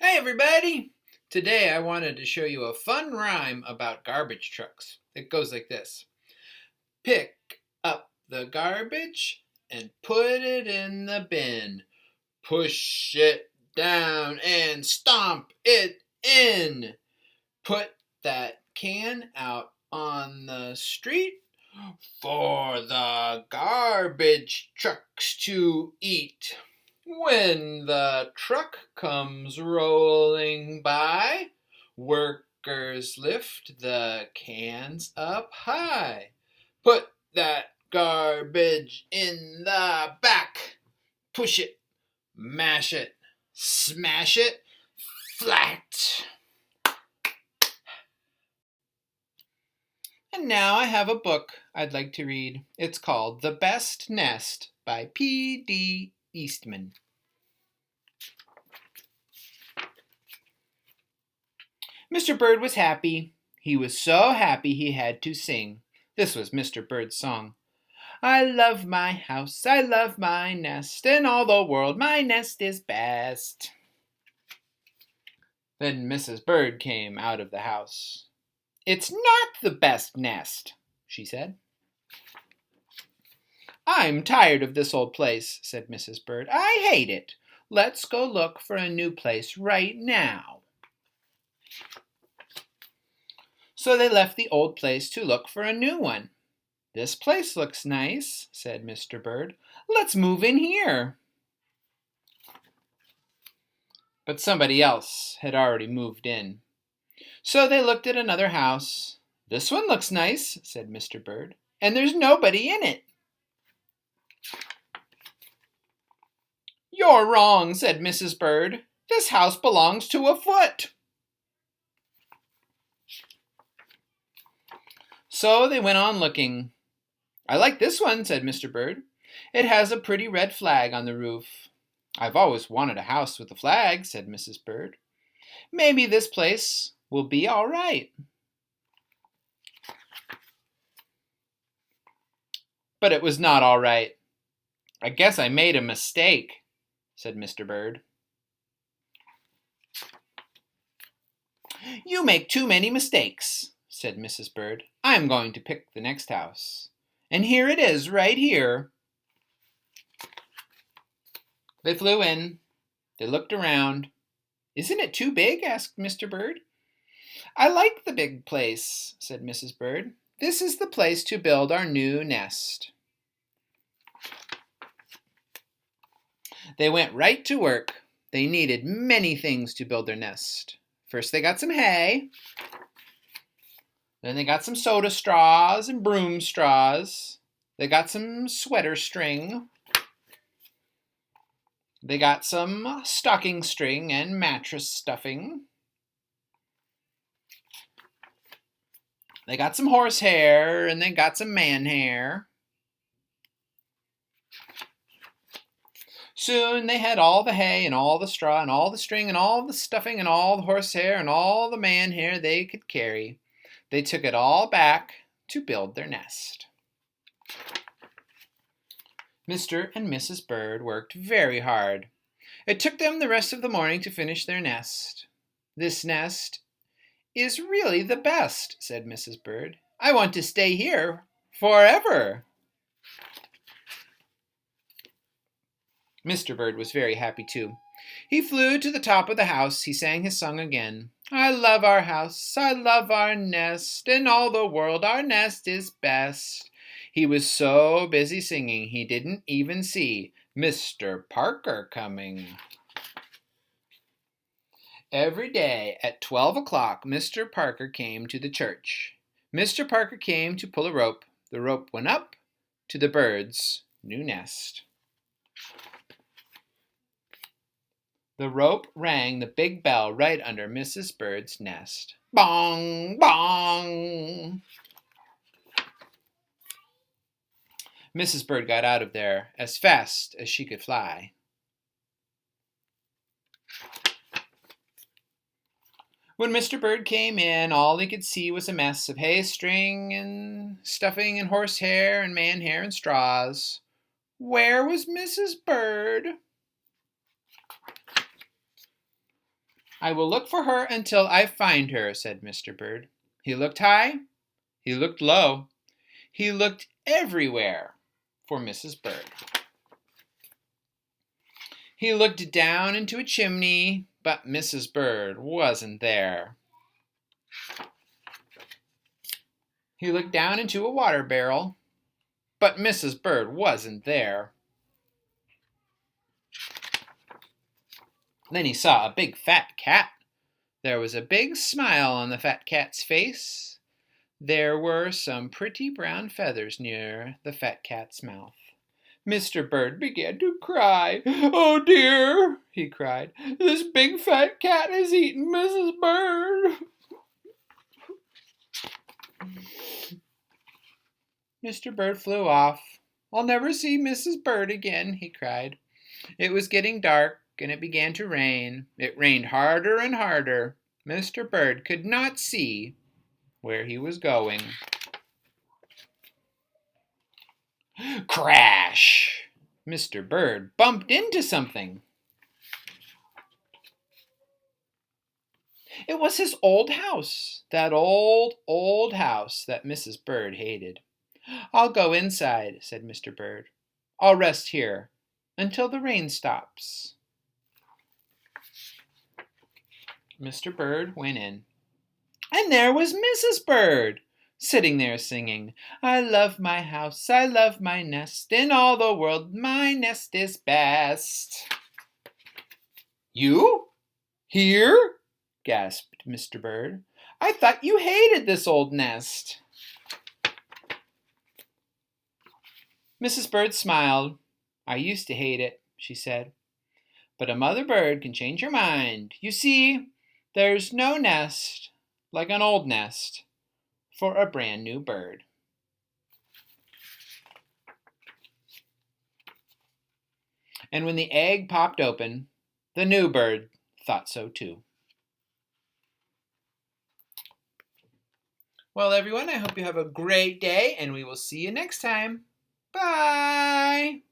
Hey everybody! Today I wanted to show you a fun rhyme about garbage trucks. It goes like this. Pick up the garbage and put it in the bin. Push it down and stomp it in. Put that can out on the street for the garbage trucks to eat. When the truck comes rolling by, workers lift the cans up high. Put that garbage in the back. Push it, mash it, smash it flat. And now I have a book I'd like to read. It's called The Best Nest by P.D. Eastman. Mr. Bird was happy. He was so happy he had to sing. This was Mr. Bird's song. I love my house, I love my nest, in all the world my nest is best. Then Mrs. Bird came out of the house. It's not the best nest, she said. I'm tired of this old place, said Mrs. Bird. I hate it. Let's go look for a new place right now. So they left the old place to look for a new one. This place looks nice, said Mr. Bird. Let's move in here. But somebody else had already moved in. So they looked at another house. This one looks nice, said Mr. Bird, and there's nobody in it. You're wrong, said Mrs. Bird. This house belongs to a foot. So they went on looking. I like this one, said Mr. Bird. It has a pretty red flag on the roof. I've always wanted a house with a flag, said Mrs. Bird. Maybe this place will be all right. But it was not all right. I guess I made a mistake, said Mr. Bird. You make too many mistakes, said Mrs. Bird. I'm going to pick the next house. And here it is, right here. They flew in. They looked around. Isn't it too big? Asked Mr. Bird. I like the big place, said Mrs. Bird. This is the place to build our new nest. They went right to work. They needed many things to build their nest. First they got some hay. Then they got some soda straws and broom straws. They got some sweater string. They got some stocking string and mattress stuffing. They got some horsehair and they got some man hair. Soon they had all the hay and all the straw and all the string and all the stuffing and all the horsehair and all the man hair they could carry. They took it all back to build their nest. Mr. and Mrs. Bird worked very hard. It took them the rest of the morning to finish their nest. This nest is really the best, said Mrs. Bird. I want to stay here forever. Mr. Bird was very happy too. He flew to the top of the house. He sang his song again. I love our house, I love our nest, in all the world our nest is best. He was so busy singing he didn't even see Mr. Parker coming. Every day at 12 o'clock, Mr. Parker came to the church. Mr. Parker came to pull a rope. The rope went up to the bird's new nest. The rope rang the big bell right under Mrs. Bird's nest. Bong, bong. Mrs. Bird got out of there as fast as she could fly. When Mr. Bird came in, all he could see was a mess of hay string and stuffing and horsehair and man hair and straws. Where was Mrs. Bird? I will look for her until I find her, said Mr. Bird. He looked high, he looked low, he looked everywhere for Mrs. Bird. He looked down into a chimney, but Mrs. Bird wasn't there. He looked down into a water barrel, but Mrs. Bird wasn't there. Then he saw a big fat cat. There was a big smile on the fat cat's face. There were some pretty brown feathers near the fat cat's mouth. Mr. Bird began to cry. "Oh dear," he cried, "this big fat cat has eaten Mrs. Bird." Mr. Bird flew off. "I'll never see Mrs. Bird again," he cried. It was getting dark, and it began to rain. It rained harder and harder. Mr. Bird could not see where he was going. Crash! Mr. Bird bumped into something. It was his old house, that old house that Mrs. Bird hated. "I'll go inside," said Mr. Bird. "I'll rest here until the rain stops." Mr. Bird went in. And there was Mrs. Bird, sitting there singing, "I love my house, I love my nest, in all the world my nest is best." "You? Here?" gasped Mr. Bird. "I thought you hated this old nest." Mrs. Bird smiled. "I used to hate it," she said. "But a mother bird can change her mind. You see, there's no nest like an old nest for a brand new bird." And when the egg popped open, the new bird thought so too. Well, everyone, I hope you have a great day, and we will see you next time. Bye!